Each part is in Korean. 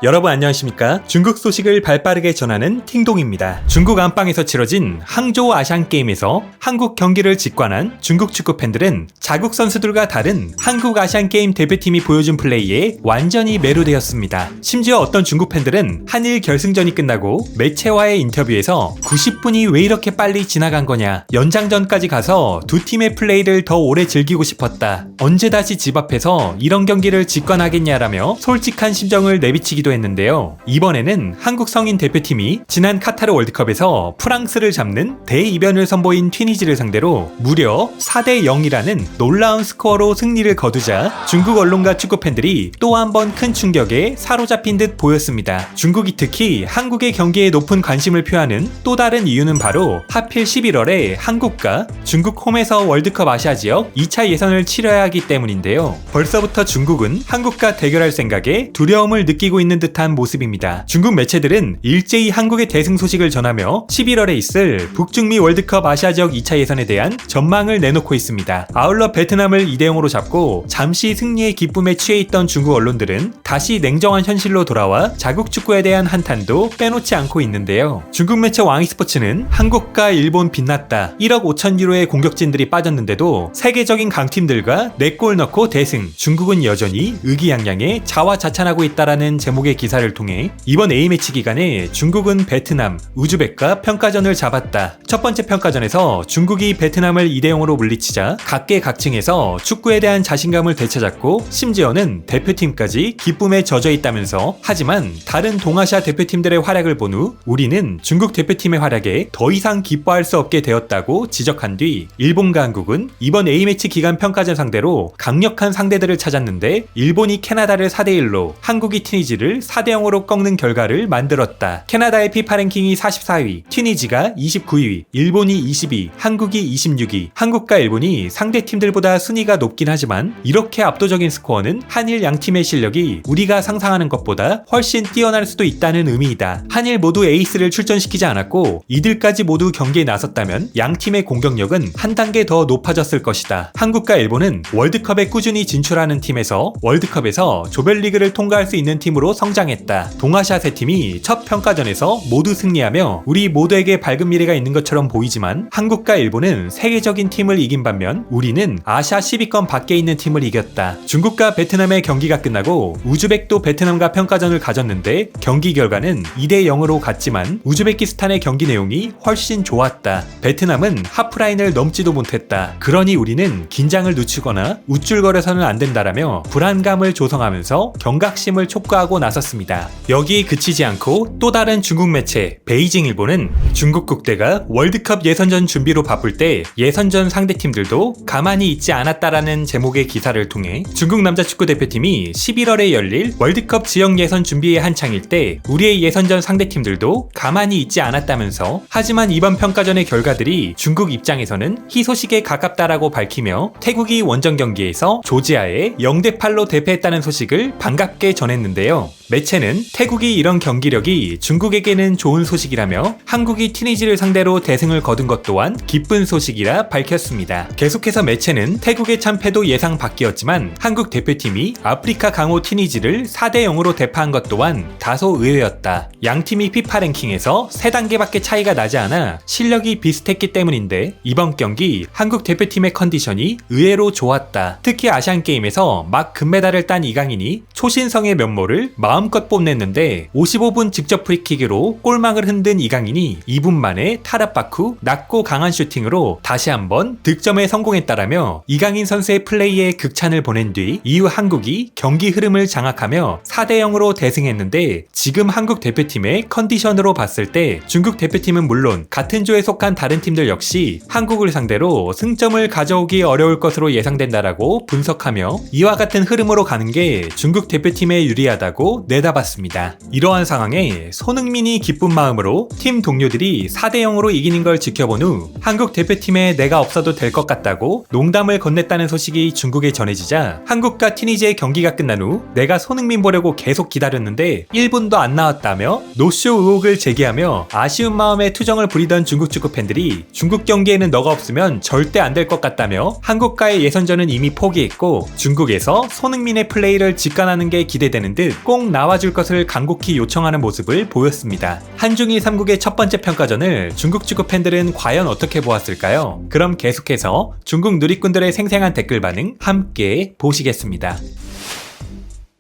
여러분 안녕하십니까? 중국 소식을 발빠르게 전하는 팅동입니다. 중국 안방에서 치러진 항저우 아시안게임에서 한국 경기를 직관한 중국 축구 팬들은 자국 선수들과 다른 한국 아시안게임 대표팀이 보여준 플레이에 완전히 매료되었습니다. 심지어 어떤 중국 팬들은 한일 결승전이 끝나고 매체와의 인터뷰에서 90분이 왜 이렇게 빨리 지나간 거냐, 연장전까지 가서 두 팀의 플레이를 더 오래 즐기고 싶었다, 언제 다시 집 앞에서 이런 경기를 직관하겠냐라며 솔직한 심정을 내비치기도 했는데요. 이번에는 한국 성인 대표팀이 지난 카타르 월드컵에서 프랑스를 잡는 대이변을 선보인 튀니지를 상대로 무려 4대 0이라는 놀라운 스코어로 승리를 거두자 중국 언론과 축구팬들이 또 한 번 큰 충격에 사로잡힌 듯 보였습니다. 중국이 특히 한국의 경기에 높은 관심을 표하는 또 다른 이유는 바로 하필 11월에 한국과 중국 홈에서 월드컵 아시아 지역 2차 예선을 치러야 하기 때문인데요. 벌써부터 중국은 한국과 대결할 생각에 두려움을 느끼고 있는 듯한 모습입니다. 중국 매체들은 일제히 한국의 대승 소식을 전하며 11월에 있을 북중미 월드컵 아시아 지역 2차 예선에 대한 전망을 내놓고 있습니다. 아울러 베트남을 2대 0으로 잡고 잠시 승리의 기쁨에 취해 있던 중국 언론들은 다시 냉정한 현실로 돌아와 자국 축구에 대한 한탄도 빼놓지 않고 있는데요. 중국 매체 왕이스포츠는 한국과 일본 빛났다, 1억 5천 유로의 공격진들이 빠졌는데도 세계적인 강팀들과 4골 넣고 대승, 중국은 여전히 의기양양해 자화자찬하고 있다라는 제목의 기사를 통해 이번 A매치 기간에 중국은 베트남, 우즈벡과 평가전을 잡았다. 첫 번째 평가전에서 중국이 베트남을 2대 0으로 물리치자 각계각층에서 축구에 대한 자신감을 되찾았고 심지어는 대표팀까지 기쁨에 젖어 있다면서, 하지만 다른 동아시아 대표팀들의 활약을 본 후 우리는 중국 대표팀의 활약에 더 이상 기뻐할 수 없게 되었다고 지적한 뒤 일본과 한국은 이번 A매치 기간 평가전 상대로 강력한 상대들을 찾았는데 일본이 캐나다를 4대 1로, 한국이 튀니지를 4대 0으로 꺾는 결과를 만들었다. 캐나다의 FIFA 랭킹이 44위, 튀니지가 29위, 일본이 20위, 한국이 26위. 한국과 일본이 상대 팀들보다 순위가 높긴 하지만 이렇게 압도적인 스코어는 한일 양팀의 실력이 우리가 상상하는 것보다 훨씬 뛰어날 수도 있다는 의미이다. 한일 모두 에이스를 출전시키지 않았고 이들까지 모두 경기에 나섰다면 양팀의 공격력은 한 단계 더 높아졌을 것이다. 한국과 일본은 월드컵에 꾸준히 진출하는 팀에서 월드컵에서 조별리그를 통과할 수 있는 팀으로 성장했다. 동아시아 세 팀이 첫 평가전에서 모두 승리하며 우리 모두에게 밝은 미래가 있는 것처럼 보이지만 한국과 일본은 세계적인 팀을 이긴 반면 우리는 아시아 10위권 밖에 있는 팀을 이겼다. 중국과 베트남의 경기가 끝나고 우즈벡도 베트남과 평가전을 가졌는데 경기 결과는 2대 0으로 갔지만 우즈베키스탄의 경기 내용이 훨씬 좋았다. 베트남은 하프라인을 넘지도 못했다. 그러니 우리는 긴장을 늦추거나 우쭐거려서는 안 된다라며 불안감을 조성하면서 경각심을 촉구하고 나섰습니다. 여기에 그치지 않고 또 다른 중국 매체 베이징일보는 중국 국대가 월드컵 예선전 준비로 바쁠 때 예선전 상대팀들도 가만히 있지 않았다라는 제목의 기사를 통해 중국 남자 축구 대표팀이 11월에 열릴 월드컵 지역 예선 준비에 한창일 때 우리의 예선전 상대팀들도 가만히 있지 않았다면서, 하지만 이번 평가전의 결과들이 중국 입장에서는 희소식에 가깝다라고 밝히며 태국이 원정 경기에서 조지아에 0대 8로 대패했다는 소식을 반갑게 전했는데요. 매체는 태국이 이런 경기력이 중국에게는 좋은 소식이라며 한국이 튀니지를 상대로 대승을 거둔 것 또한 기쁜 소식이라 밝혔습니다. 계속해서 매체는 태국의 참패도 예상 밖이었지만 한국 대표팀이 아프리카 강호 튀니지를 4대 0으로 대파한 것 또한 다소 의외였다. 양팀이 FIFA 랭킹에서 3단계밖에 차이가 나지 않아 실력이 비슷했기 때문인데 이번 경기 한국 대표팀의 컨디션이 의외로 좋았다. 특히 아시안게임에서 막 금메달을 딴 이강인이 초신성의 면모를 마음껏 뽐냈는데 55분 직접 프리킥으로 골망을 흔든 이강인이 2분 만에 탈압박 후 낮고 강한 슈팅으로 다시 한번 득점에 성공했다라며 이강인 선수의 플레이에 극찬을 보낸 뒤 이후 한국이 경기 흐름을 장악하며 4대 0으로 대승했는데, 지금 한국 대표팀의 컨디션으로 봤을 때 중국 대표팀은 물론 같은 조에 속한 다른 팀들 역시 한국을 상대로 승점을 가져오기 어려울 것으로 예상된다라고 분석하며 이와 같은 흐름으로 가는 게 중국 대표팀에 유리하다고 내다봤습니다. 이러한 상황에 손흥민이 기쁜 마음으로 팀 동료들이 4대 0으로 이기는 걸 지켜본 후 한국 대표팀에 내가 없어도 될 것 같다고 농담을 건넸다는 소식이 중국에 전해지자 한국과 튀니지의 경기가 끝난 후 내가 손흥민 보려고 계속 기다렸는데 1분도 안 나왔다며 노쇼 의혹을 제기하며 아쉬운 마음에 투정을 부리던 중국 축구 팬들이 중국 경기에는 너가 없으면 절대 안 될 것 같다며 한국과의 예선전은 이미 포기했고 중국에서 손흥민의 플레이를 직관하는 게 기대되는 듯 꼭 나와줄 것을 간곡히 요청하는 모습을 보였습니다. 한중일 3국의 첫 번째 평가전을 중국 축구 팬들은 과연 어떻게 보았을까요? 그럼 계속해서 중국 누리꾼들의 생생한 댓글 반응 함께 보시겠습니다.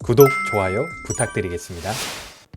구독, 좋아요 부탁드리겠습니다.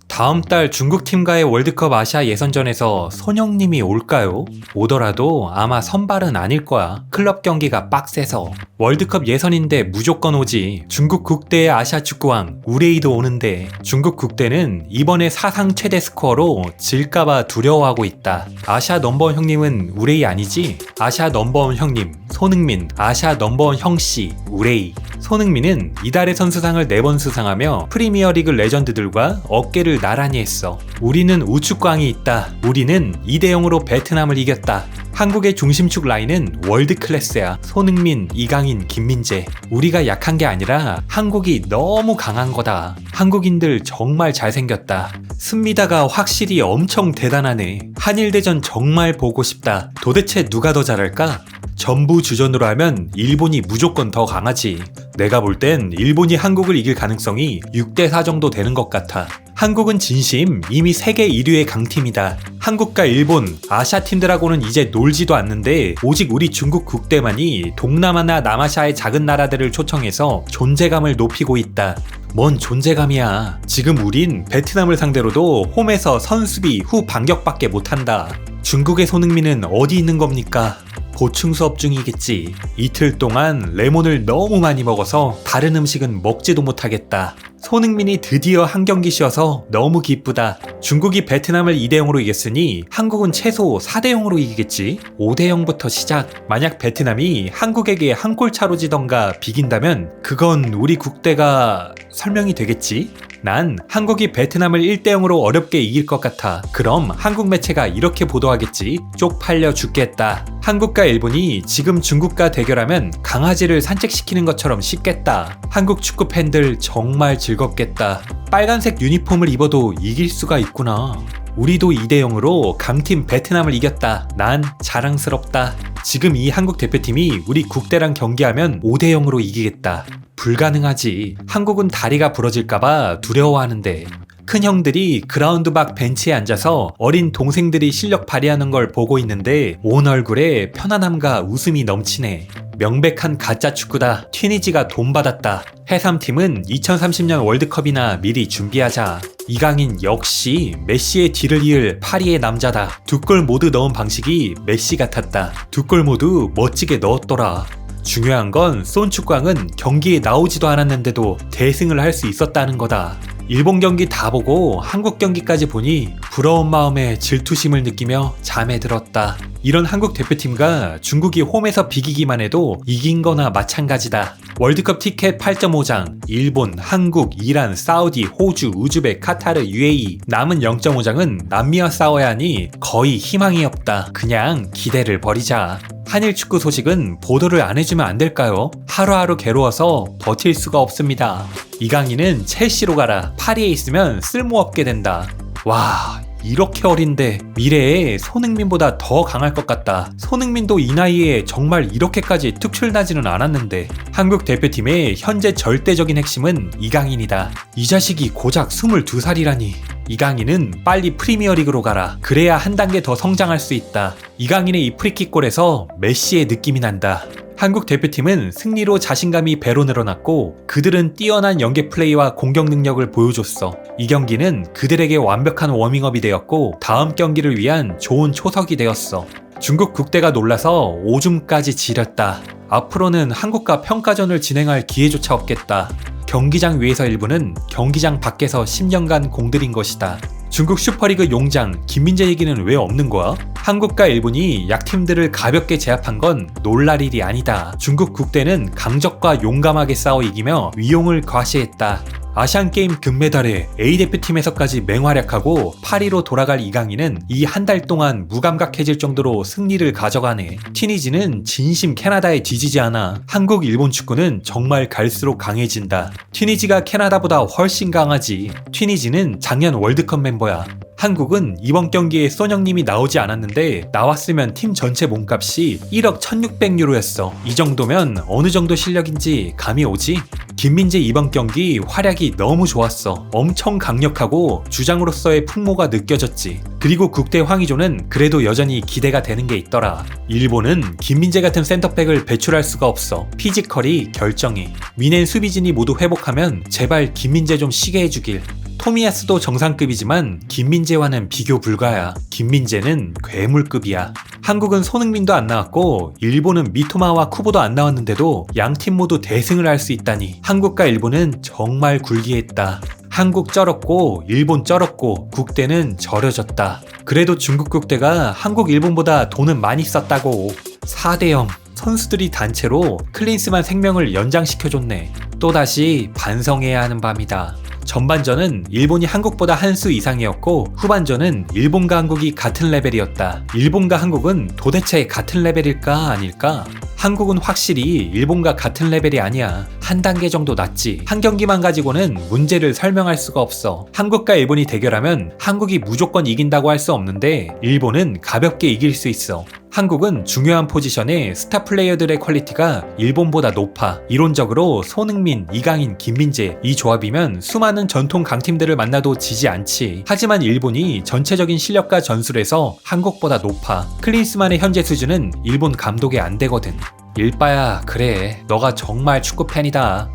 다음 달 중국 팀과의 월드컵 아시아 예선전에서 손흥민이 올까요? 오더라도 아마 선발은 아닐 거야. 클럽 경기가 빡세서. 월드컵 예선인데 무조건 오지. 중국 국대의 아시아 축구왕 우레이도 오는데 중국 국대는 이번에 사상 최대 스코어로 질까봐 두려워하고 있다. 아시아 넘버원 형님은 우레이 아니지? 아시아 넘버원 형님 손흥민, 아시아 넘버원 형씨 우레이. 손흥민은 이달의 선수상을 4번 수상하며 프리미어리그 레전드들과 어깨를 나란히 했어. 우리는 우측광이 있다. 우리는 2대0으로 베트남을 이겼다. 한국의 중심축 라인은 월드 클래스야. 손흥민, 이강인, 김민재. 우리가 약한 게 아니라 한국이 너무 강한 거다. 한국인들 정말 잘생겼다. 습니다가 확실히 엄청 대단하네. 한일대전 정말 보고 싶다. 도대체 누가 더 잘할까? 전부 주전으로 하면 일본이 무조건 더 강하지. 내가 볼 땐 일본이 한국을 이길 가능성이 6대4 정도 되는 것 같아. 한국은 진심 이미 세계 1위의 강팀이다. 한국과 일본, 아시아 팀들하고는 이제 놀지도 않는데 오직 우리 중국 국대만이 동남아나 남아시아의 작은 나라들을 초청해서 존재감을 높이고 있다. 뭔 존재감이야. 지금 우린 베트남을 상대로도 홈에서 선수비 후 반격밖에 못한다. 중국의 손흥민은 어디 있는 겁니까? 보충 수업 중이겠지. 이틀 동안 레몬을 너무 많이 먹어서 다른 음식은 먹지도 못하겠다. 손흥민이 드디어 한 경기 쉬어서 너무 기쁘다. 중국이 베트남을 2대0으로 이겼으니 한국은 최소 4대0으로 이기겠지. 5대0부터 시작. 만약 베트남이 한국에게 한 골 차로 지던가 비긴다면 그건 우리 국대가 설명이 되겠지. 난 한국이 베트남을 1대0으로 어렵게 이길 것 같아. 그럼 한국 매체가 이렇게 보도하겠지. 쪽팔려 죽겠다. 한국과 일본이 지금 중국과 대결하면 강아지를 산책시키는 것처럼 쉽겠다. 한국 축구 팬들 정말 즐겁겠다. 빨간색 유니폼을 입어도 이길 수가 있구나. 우리도 2대0으로 강팀 베트남을 이겼다. 난 자랑스럽다. 지금 이 한국 대표팀이 우리 국대랑 경기하면 5대0으로 이기겠다. 불가능하지. 한국은 다리가 부러질까봐 두려워하는데. 큰 형들이 그라운드 밖 벤치에 앉아서 어린 동생들이 실력 발휘하는 걸 보고 있는데 온 얼굴에 편안함과 웃음이 넘치네. 명백한 가짜 축구다. 튀니지가 돈 받았다. 해삼팀은 2030년 월드컵이나 미리 준비하자. 이강인 역시 메시의 뒤를 이을 파리의 남자다. 2골 모두 넣은 방식이 메시 같았다. 2골 모두 멋지게 넣었더라. 중요한 건 손축광은 경기에 나오지도 않았는데도 대승을 할 수 있었다는 거다. 일본 경기 다 보고 한국 경기까지 보니 부러운 마음에 질투심을 느끼며 잠에 들었다. 이런 한국 대표팀과 중국이 홈에서 비기기만 해도 이긴 거나 마찬가지다. 월드컵 티켓 8.5장, 일본, 한국, 이란, 사우디, 호주, 우즈벡, 카타르, UAE 남은 0.5장은 남미와 싸워야 하니 거의 희망이 없다. 그냥 기대를 버리자. 한일 축구 소식은 보도를 안 해주면 안 될까요? 하루하루 괴로워서 버틸 수가 없습니다. 이강인은 첼시로 가라. 파리에 있으면 쓸모없게 된다. 와, 이렇게 어린데 미래에 손흥민보다 더 강할 것 같다. 손흥민도 이 나이에 정말 이렇게까지 특출나지는 않았는데. 한국 대표팀의 현재 절대적인 핵심은 이강인이다. 이 자식이 고작 22살이라니. 이강인은 빨리 프리미어리그로 가라. 그래야 한 단계 더 성장할 수 있다. 이강인의 이 프리킥골에서 메시의 느낌이 난다. 한국 대표팀은 승리로 자신감이 배로 늘어났고 그들은 뛰어난 연계 플레이와 공격 능력을 보여줬어. 이 경기는 그들에게 완벽한 워밍업이 되었고 다음 경기를 위한 좋은 초석이 되었어. 중국 국대가 놀라서 오줌까지 지렸다. 앞으로는 한국과 평가전을 진행할 기회조차 없겠다. 경기장 위에서 일부는 경기장 밖에서 10년간 공들인 것이다. 중국 슈퍼리그 용장 김민재 얘기는 왜 없는 거야? 한국과 일본이 약팀들을 가볍게 제압한 건 놀랄 일이 아니다. 중국 국대는 강적과 용감하게 싸워 이기며 위용을 과시했다. 아시안게임 금메달에 A대표팀에서까지 맹활약하고 파리로 돌아갈 이강인은 이 한 달 동안 무감각해질 정도로 승리를 가져가네. 튀니지는 진심 캐나다에 뒤지지 않아. 한국 일본 축구는 정말 갈수록 강해진다. 튀니지가 캐나다보다 훨씬 강하지. 튀니지는 작년 월드컵 멤버야. 한국은 이번 경기에 손흥민이 나오지 않았는데 나왔으면 팀 전체 몸값이 1억 1600유로였어. 이 정도면 어느 정도 실력인지 감이 오지? 김민재 이번 경기 활약이 너무 좋았어. 엄청 강력하고 주장으로서의 풍모가 느껴졌지. 그리고 국대 황의조는 그래도 여전히 기대가 되는 게 있더라. 일본은 김민재 같은 센터백을 배출할 수가 없어. 피지컬이 결정해. 위넨 수비진이 모두 회복하면 제발 김민재 좀 쉬게 해주길. 토미야스도 정상급이지만 김민재와는 비교 불가야. 김민재는 괴물급이야. 한국은 손흥민도 안 나왔고 일본은 미토마와 쿠보도 안 나왔는데도 양팀 모두 대승을 할 수 있다니 한국과 일본은 정말 굴기했다. 한국 쩔었고 일본 쩔었고 국대는 절여졌다. 그래도 중국 국대가 한국 일본보다 돈은 많이 썼다고. 4대0 선수들이 단체로 클린스만 생명을 연장시켜줬네. 또다시 반성해야 하는 밤이다. 전반전은 일본이 한국보다 한 수 이상이었고 후반전은 일본과 한국이 같은 레벨이었다. 일본과 한국은 도대체 같은 레벨일까 아닐까? 한국은 확실히 일본과 같은 레벨이 아니야. 한 단계 정도 낮지. 한 경기만 가지고는 문제를 설명할 수가 없어. 한국과 일본이 대결하면 한국이 무조건 이긴다고 할 수 없는데 일본은 가볍게 이길 수 있어. 한국은 중요한 포지션에 스타 플레이어들의 퀄리티가 일본보다 높아. 이론적으로 손흥민, 이강인, 김민재 이 조합이면 수많은 전통 강팀들을 만나도 지지 않지. 하지만 일본이 전체적인 실력과 전술에서 한국보다 높아. 클린스만의 현재 수준은 일본 감독에 안 되거든. 일빠야, 그래. 너가 정말 축구 팬이다.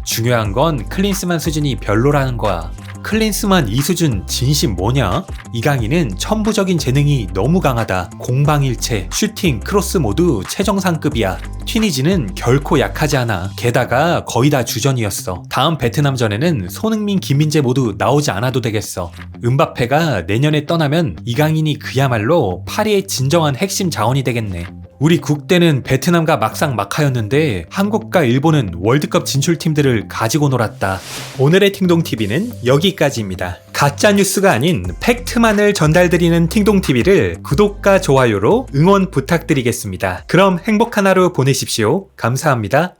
중요한 건 클린스만 수준이 별로라는 거야. 클린스만 이 수준 진심 뭐냐? 이강인은 천부적인 재능이 너무 강하다. 공방일체, 슈팅, 크로스 모두 최정상급이야. 튀니지는 결코 약하지 않아. 게다가 거의 다 주전이었어. 다음 베트남전에는 손흥민, 김민재 모두 나오지 않아도 되겠어. 음바페가 내년에 떠나면 이강인이 그야말로 파리의 진정한 핵심 자원이 되겠네. 우리 국대는 베트남과 막상막하였는데 한국과 일본은 월드컵 진출팀들을 가지고 놀았다. 오늘의 팅동TV는 여기까지입니다. 가짜 뉴스가 아닌 팩트만을 전달드리는 팅동TV를 구독과 좋아요로 응원 부탁드리겠습니다. 그럼 행복한 하루 보내십시오. 감사합니다.